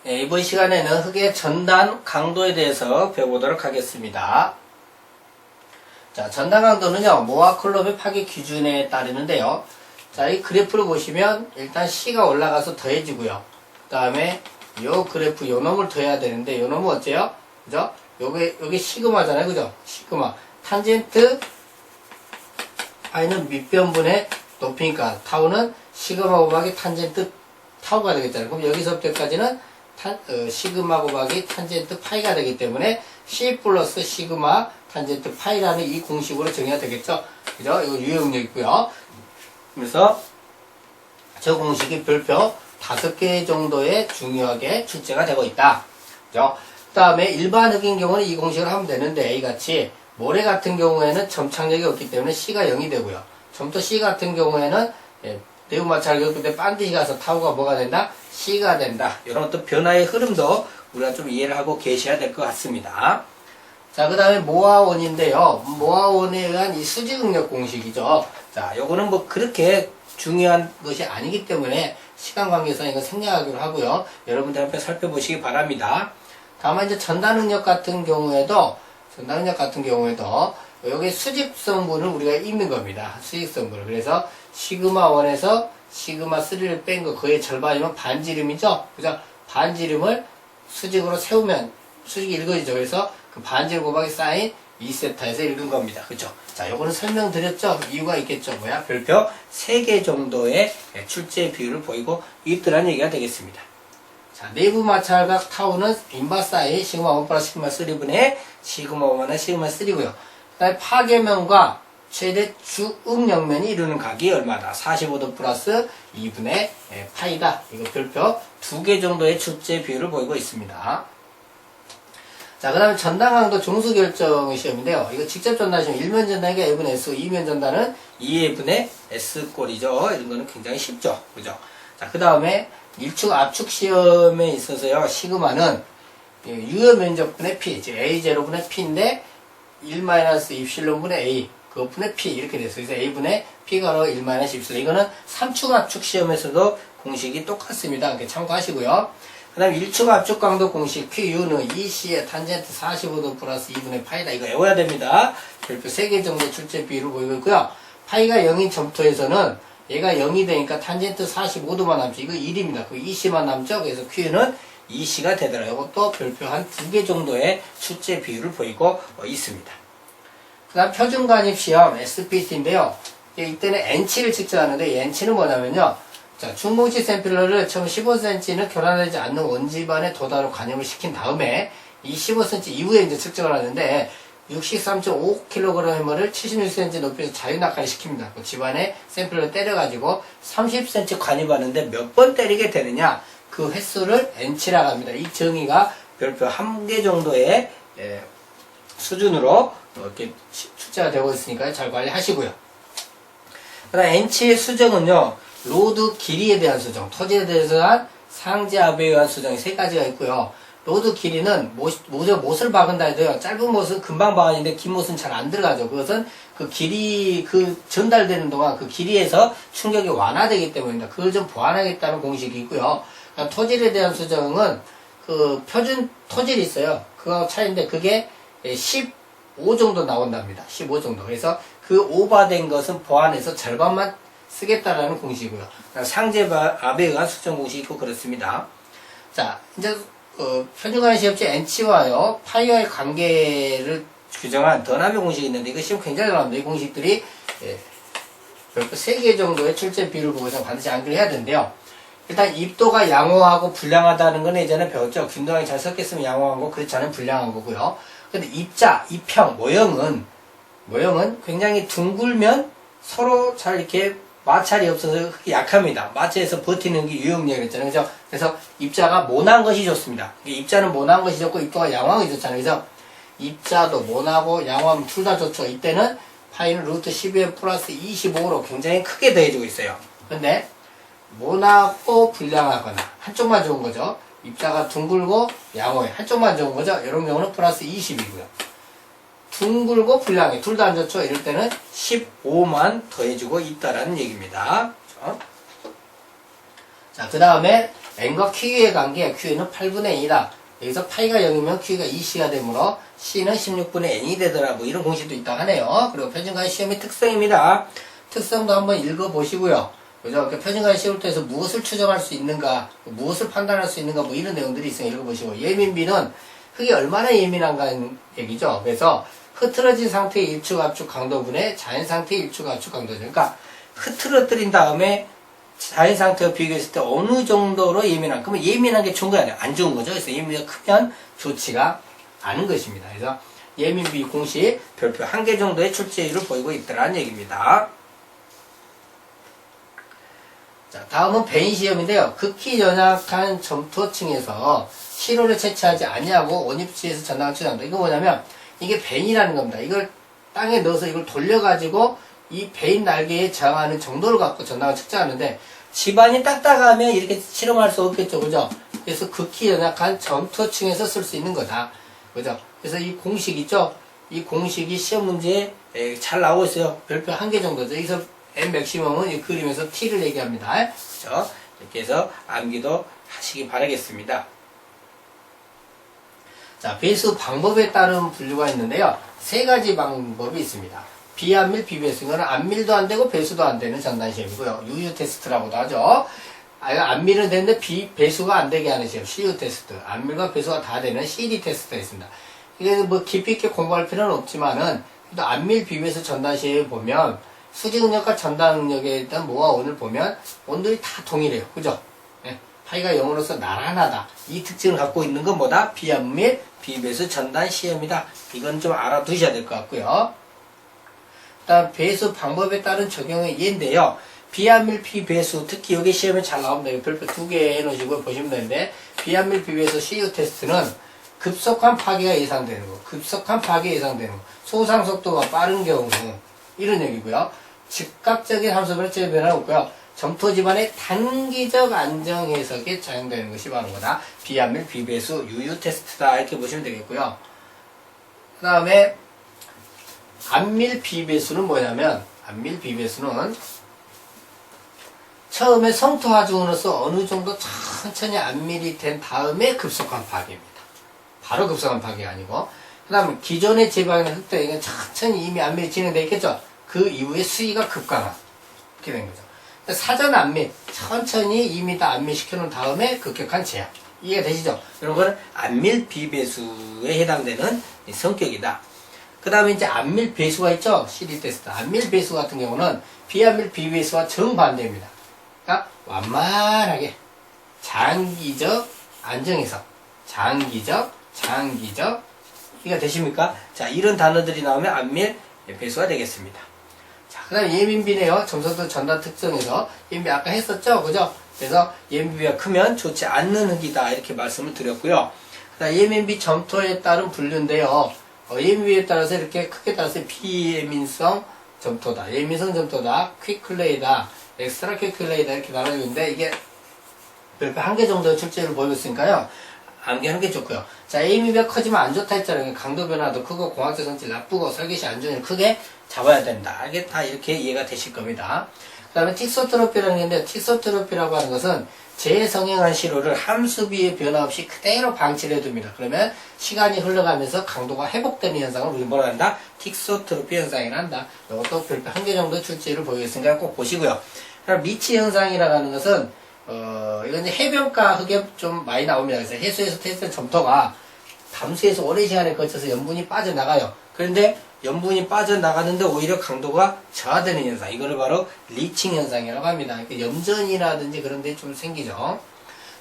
네, 이번 시간에는 흙의 전단 강도에 대해서 배워보도록 하겠습니다. 자, 전단 강도는요, 모아 콜롬의 파괴 기준에 따르는데요. 자, 이 그래프를 보시면 일단 C가 올라가서 더해지고요. 그 다음에 요 그래프 요 놈을 더해야 되는데 요 놈은 어째요? 그죠? 요게 시그마잖아요. 그죠? 시그마. 탄젠트 파이는 밑변분의 높이니까 타우는 시그마 곱하기 탄젠트 타우가 되겠잖아요. 그럼 여기서부터까지는 시그마 곱하기 탄젠트 파이가 되기 때문에 C 플러스 시그마 탄젠트 파이라는 이 공식으로 정의가 되겠죠. 그죠? 이거 유형력 있고요. 그래서 저 공식이 별표 5개 정도에 중요하게 출제가 되고 있다. 그죠? 그 다음에 일반 흙인 경우는 이 공식을 하면 되는데 이같이 모래 같은 경우에는 점착력이 없기 때문에 C가 0이 되고요. 점토 C 같은 경우에는 내부 마찰력 근데 반드시 가서 타우가 뭐가 된다? C가 된다. 이런 어떤 변화의 흐름도 우리가 좀 이해를 하고 계셔야 될 것 같습니다. 자, 그 다음에 모아원인데요. 모아원에 의한 이 수직응력 공식이죠. 자, 요거는 뭐 그렇게 중요한 것이 아니기 때문에 시간 관계상 이거 생략하기로 하고요. 여러분들 앞에 살펴보시기 바랍니다. 다만 이제 전단응력 같은 경우에도 여기 수직성분을 우리가 읽는 겁니다. 수직성분을. 그래서 시그마 1에서 시그마 3를 뺀 거 그의 절반이면 반지름이죠. 그죠? 반지름을 수직으로 세우면 수직이 읽어지죠. 그래서 그 반지름 곱하기 사인 2세타에서 읽은 겁니다. 그죠? 자, 요거는 설명드렸죠? 이유가 있겠죠? 뭐야? 별표 3개 정도의 출제 비율을 보이고 있더란 얘기가 되겠습니다. 자, 내부 마찰각 타우는 인바 사인 시그마 1 플러스 시그마 3분의 시그마 1은 시그마 3고요. 그 다음에 파괴면과 최대 주응력면이 이루는 각이 얼마다? 45도 플러스 2분의 파이다. 이거 별표 2개 정도의 출제 비율을 보이고 있습니다. 자, 그 다음에 전단강도 종수결정 시험인데요. 이거 직접 전단 시험 1면 전단이니까 A분의 S, 2면 전단은 2A분의 S꼴이죠. 이런 거는 굉장히 쉽죠. 그죠? 자, 그 다음에 일축 압축 시험에 있어서요. 시그마는 유효 면적분의 P, 즉 A0분의 P인데 1-입실론분의 A, 그것분의 P 이렇게 됐어요. 그래서 A분의 P가 1-입실론. 이거는 3축 압축 시험에서도 공식이 똑같습니다. 이렇게 참고하시고요. 그 다음에 1축 압축 강도 공식 QU는 EC의 탄젠트 45도 플러스 2분의 파이다. 이거 외워야 됩니다. 별표 3개 정도 출제 비율을 보이고 있고요. 파이가 0인 점토에서는 얘가 0이 되니까 탄젠트 45도만 남죠. 이거 1입니다. 그 EC만 남죠. 그래서 Q는 EC가 되더라고요. 이것도 별표 한 2개 정도의 출제 비율을 보이고 있습니다. 그 다음 표준관입시험 SPT인데요. 이때는 N치를 측정하는데 이 N치는 뭐냐면요. 자, 중공치 샘플러를 처음 15cm는 교란하지 않는 원지반에 도달로 관염을 시킨 다음에 이 15cm 이후에 이제 측정을 하는데 63.5kg 해머를 76cm 높이에서 자유낙하를 시킵니다. 그 집안에 샘플을 때려가지고 30cm 관입하는데 몇 번 때리게 되느냐 그 횟수를 N치라고 합니다. 이 정의가 별표 1개 정도의 수준으로 이렇게 출제가 되고 있으니까 잘 관리하시고요. 그 다음 N치의 수정은요. 로드 길이에 대한 수정, 토지에 대해서 상지압에 의한 수정이 3가지가 있고요. 로드 길이는 못을 박은다 해도요. 짧은 못은 금방 박았는데 긴 못은 잘 안 들어가죠. 그것은 그 길이, 전달되는 동안 그 길이에서 충격이 완화되기 때문입니다. 그걸 좀 보완하겠다는 공식이 있고요. 토질에 대한 수정은 그 표준 토질이 있어요. 그거 차이인데 그게 15 정도 나온답니다. 15 정도. 그래서 그 오버된 것은 보완해서 절반만 쓰겠다라는 공식이고요. 상제압에 의한 수정 공식이 있고 그렇습니다. 자, 이제 표준관의 시험지 N치와요 파이와의 관계를 규정한 더나비 공식이 있는데 이거 시험 굉장히 어렵습니다. 이 공식들이 별표 3개 정도의 출제 비율을 보고서 반드시 암기를 해야 되는데요. 일단 입도가 양호하고 불량하다는 건 예전에 배웠죠. 균등하게 잘 섞였으면 양호한 거, 그렇지 않으면 불량한 거고요. 근데 입자, 입형, 모형은 굉장히 둥글면 서로 잘 이렇게 마찰이 없어서 약합니다. 마찰에서 버티는 게 유형력이 있잖아요. 그죠? 그래서 입자가 모난 것이 좋습니다. 입자는 모난 것이 좋고 입도가 양호한 것이 좋잖아요. 그죠? 입자도 모나고 양호하면 둘 다 좋죠. 이때는 파이는 루트 12에 플러스 25로 굉장히 크게 더해지고 있어요. 근데 모나고 불량하거나 한쪽만 좋은 거죠. 입자가 둥글고 양호해. 한쪽만 좋은 거죠. 이런 경우는 플러스 20이고요. 둥글고 불량해. 둘 다 안 좋죠. 이럴 때는 15만 더해주고 있다라는 얘기입니다. 그렇죠? 자, 그 다음에 n과 q의 관계, q는 8분의 2다. 여기서 파이가 0이면 q가 2c가 되므로 c는 16분의 n이 되더라. 뭐 이런 공식도 있다 하네요. 그리고 표준과의 시험의 특성입니다. 특성도 한번 읽어보시고요. 그죠? 표준과의 시험을 통해서 무엇을 추정할 수 있는가, 무엇을 판단할 수 있는가, 뭐 이런 내용들이 있으면 읽어보시고, 예민비는 흙이 얼마나 예민한가는 얘기죠. 그래서 흐트러진 상태의 일축, 압축, 강도분의 자연 상태의 일축, 압축, 강도죠. 그러니까 흐트러뜨린 다음에 자연 상태와 비교했을 때 어느 정도로 예민한, 그러면 예민한 게 좋은 거 아니에요? 안 좋은 거죠. 그래서 예민비가 크면 좋지가 않은 것입니다. 그래서 예민비 공식 별표 1개 정도의 출제율을 보이고 있다는 얘기입니다. 자, 다음은 벤 시험인데요. 극히 연약한 점토층에서 실온을 채취하지 아니하고 원입지에서 전당을 추정한다. 이거 뭐냐면 이게 벤이라는 겁니다. 이걸 땅에 넣어서 이걸 돌려가지고 이 벤 날개에 저항하는 정도를 갖고 전당을 측정하는데 집안이 딱딱하면 이렇게 실험할 수 없겠죠. 그죠? 그래서 극히 연약한 점토층에서 쓸 수 있는 거다. 그죠? 그래서 이 공식 있죠? 이 공식이 시험 문제에 잘 나오고 있어요. 별표 1개 정도죠. 여기서 M 맥시멈은 이 그림에서 T를 얘기합니다. 그죠? 이렇게 해서 암기도 하시기 바라겠습니다. 자, 배수 방법에 따른 분류가 있는데요. 3가지 방법이 있습니다. 비안밀, 비배수. 이거는 안밀도 안 되고 배수도 안 되는 전단시험이고요. 유유 테스트라고도 하죠. 안밀은 되는데 배수가 안 되게 하는 시험. CU 테스트. 안밀과 배수가 다 되는 CD 테스트가 있습니다. 이게 뭐 깊이 있게 공부할 필요는 없지만은, 또 안밀, 비배수 전단시험에 보면 수직 응력과 전단 응력에 일단 뭐와 원을 보면 원들이 다 동일해요. 그죠? 네. 파이가 0으로서 나란하다. 이 특징을 갖고 있는 건 뭐다? 비안밀, 비배수 전단 시험이다. 이건 좀 알아두셔야 될 것 같고요. 다음 배수 방법에 따른 적용의 예인데요. 비안밀, 비배수, 특히 여기 시험에 잘 나옵니다. 별표 2개 해놓으시고 보시면 되는데, 비안밀, 비배수 CU 테스트는 급속한 파괴가 예상되는 거, 급속한 파괴 예상되는 거, 소상 속도가 빠른 경우 이런 얘기고요. 즉각적인 함수 변화의 변화가 없고요. 점토 집안의 단기적 안정 해석에 작용되는 것이 바로 뭐다? 비안밀, 비배수, 유유 테스트다. 이렇게 보시면 되겠고요. 그 다음에 안밀, 비배수는 뭐냐면, 안밀, 비배수는 처음에 성토 하중으로서 어느 정도 천천히 안밀이 된 다음에 급속한 파괴입니다. 바로 급속한 파괴가 아니고, 그 다음에 기존의 제방이나 흙대, 이건 천천히 이미 안밀이 진행되어 있겠죠? 그 이후에 수위가 급강한. 이렇게 된 거죠. 사전 안밀, 천천히 이미 다 안밀 시켜놓은 다음에 급격한 제약. 이해가 되시죠? 이런 거는 안밀 비배수에 해당되는 성격이다. 그 다음에 이제 안밀 배수가 있죠? CD 테스트. 안밀 배수 같은 경우는 비안밀 비배수와 정반대입니다. 그러니까 완만하게 장기적 안정해서 장기적 이해가 되십니까? 자, 이런 단어들이 나오면 안밀 배수가 되겠습니다. 자, 그 다음에 예민비네요. 점성도 전단 특성에서 예민비 아까 했었죠? 그죠? 그래서 예민비가 크면 좋지 않는 흙이다. 이렇게 말씀을 드렸고요. 그 다음 예민비 점토에 따른 분류인데요. 예민비에 따라서 이렇게 크게 따라서 비예민성 점토다. 예민성 점토다. 퀵클레이다. 엑스트라 퀵클레이다. 이렇게 나눠지고 있는데 이게 별표 1개 정도의 출제를 보이고 있으니까요. 암기하는 게 좋고요. 자, 예민비가 커지면 안 좋다 했잖아요. 강도 변화도 크고 공학적 성질 나쁘고 설계시 안 좋은 일 크게 잡아야 된다. 이게 다 이렇게 이해가 되실 겁니다. 그 다음에 틱소트로피라는 게 있는데, 틱소트로피라고 하는 것은 재성형한 시로를 함수비의 변화 없이 그대로 방치를 해둡니다. 그러면 시간이 흘러가면서 강도가 회복되는 현상을 우리 뭐라 한다? 틱소트로피 현상이라 한다. 이것도 별표 1개 정도 출제를 보이겠으니까 꼭 보시고요. 그럼 미치 현상이라고 하는 것은 이건 이제 해변가 흙에 좀 많이 나옵니다. 그래서 해수에서 테스트한 점토가 담수에서 오랜 시간에 거쳐서 염분이 빠져나가요. 그런데 염분이 빠져나가는데 오히려 강도가 저하되는 현상. 이거를 바로 리칭 현상이라고 합니다. 그러니까 염전이라든지 그런 데 좀 생기죠.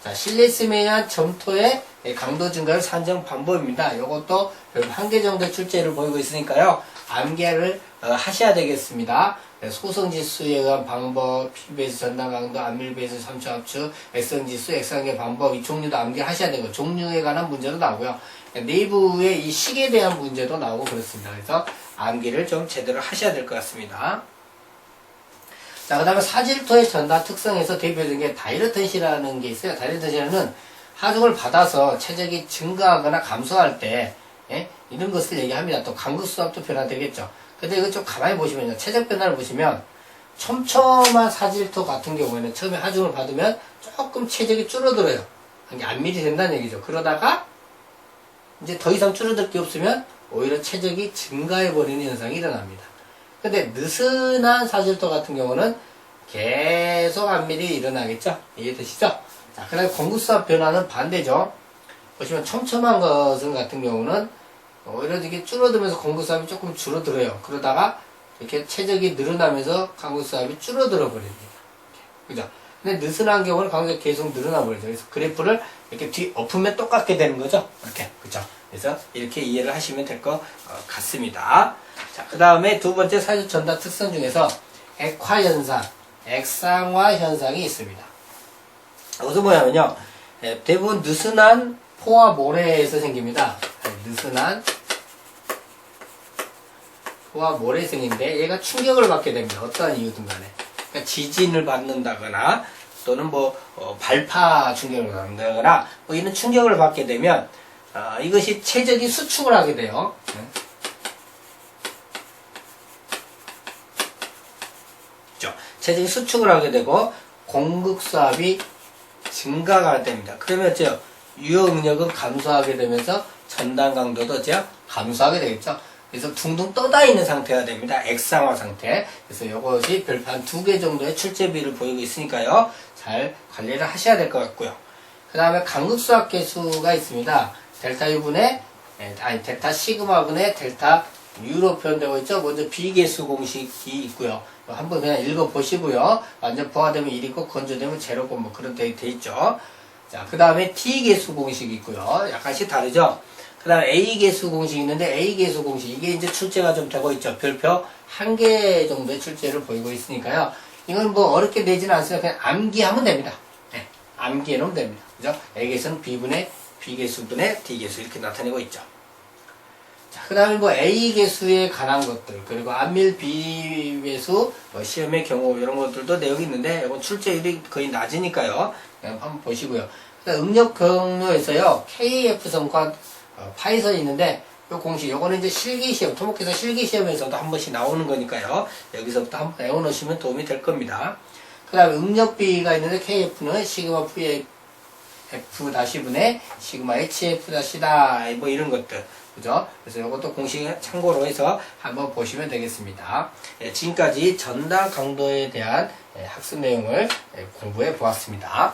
자, 실내심에 의한 점토의 강도 증가를 산정 방법입니다. 이것도 1개 정도 출제를 보이고 있으니까요. 암기를 하셔야 되겠습니다. 소성지수에 의한 방법, P배수, 전단 강도, 안밀배수, 3초 합축, X성지수, X관계 방법, 이 종류도 암기하셔야 되고, 종류에 관한 문제도 나오고요. 내부의 이 식에 대한 문제도 나오고 그렇습니다. 그래서 암기를 좀 제대로 하셔야 될 것 같습니다. 자, 그 다음에 사질토의 전단 특성에서 대표적인 게 다이러턴시라는 게 있어요. 다이러턴시는 하중을 받아서 체적이 증가하거나 감소할 때, 이런 것을 얘기합니다. 또 간극수압도 변화되겠죠. 근데 이거 좀 가만히 보시면요. 체적 변화를 보시면 촘촘한 사질토 같은 경우에는 처음에 하중을 받으면 조금 체적이 줄어들어요. 이게 안밀이 된다는 얘기죠. 그러다가 이제 더 이상 줄어들 게 없으면 오히려 체적이 증가해버리는 현상이 일어납니다. 근데 느슨한 사질토 같은 경우는 계속 안밀이 일어나겠죠? 이해되시죠? 자, 그 다음에 공급수압 변화는 반대죠. 보시면 촘촘한 것은 같은 경우는 오히려 이게 줄어들면서 공급수압이 조금 줄어들어요. 그러다가 이렇게 체적이 늘어나면서 공급수압이 줄어들어 버립니다. 그죠? 근데 느슨한 경우는 공급수압이 계속 늘어나 버리죠. 그래서 그래프를 이렇게 뒤 엎으면 똑같게 되는 거죠? 이렇게. 그죠? 그래서 이렇게 이해를 하시면 될 것 같습니다. 자, 그 다음에 두 번째 사질 전달 특성 중에서 액화 현상, 액상화 현상이 있습니다. 이것은 뭐냐면요. 대부분 느슨한 포화 모래에서 생깁니다. 느슨한 포화 모래성인데 얘가 충격을 받게 됩니다. 어떠한 이유든 간에. 그러니까 지진을 받는다거나 또는 뭐 발파 충격을 받는다거나 뭐 이런 충격을 받게 되면 이것이 체적이 수축을 하게 돼요. 체적이 수축을 하게 되고 공극수압이 증가가 됩니다. 그러면 유효응력은 감소하게 되면서 전단 강도도 감소하게 되겠죠. 그래서 둥둥 떠다 있는 상태가 됩니다. 액상화 상태. 그래서 이것이 별판 2개 정도의 출제비를 보이고 있으니까요. 잘 관리를 하셔야 될 것 같고요. 그 다음에 강극수압 계수가 있습니다. 델타 U분의 델타 시그마분의 델타 U로 표현되고 있죠. 먼저 비계수 공식이 있고요. 한번 그냥 읽어보시고요. 완전 포화되면 1이고 건조되면 제로고 뭐 그런 데 돼 있죠. 자, 그 다음에 T계수 공식이 있고요. 약간씩 다르죠. 그 다음에 A계수 공식이 있는데 A계수 공식 이게 이제 출제가 좀 되고 있죠. 별표 1개 정도의 출제를 보이고 있으니까요. 이건 뭐 어렵게 내지는 않습니다. 그냥 암기하면 됩니다. 네, 암기해 놓으면 됩니다. 그죠? A계수는 B분의 B계수분의 D계수 이렇게 나타내고 있죠. 자, 그 다음에 뭐 A계수에 관한 것들, 그리고 안밀 B계수, 뭐 시험의 경우, 이런 것들도 내용이 있는데, 이건 출제율이 거의 낮으니까요. 한번 보시고요. 응력 경로에서요, KF선과 파이선이 있는데, 이 공식, 요거는 이제 실기시험, 토목에서 실기시험에서도 한 번씩 나오는 거니까요. 여기서부터 한번 외워놓으시면 도움이 될 겁니다. 그 다음에 응력 B가 있는데, KF는 시그마 F-분의 시그마 HF-다, 뭐 이런 것들. 그죠? 그래서 이것도 공식 참고로 해서 한번 보시면 되겠습니다. 지금까지 전단 강도에 대한 학습 내용을 공부해 보았습니다.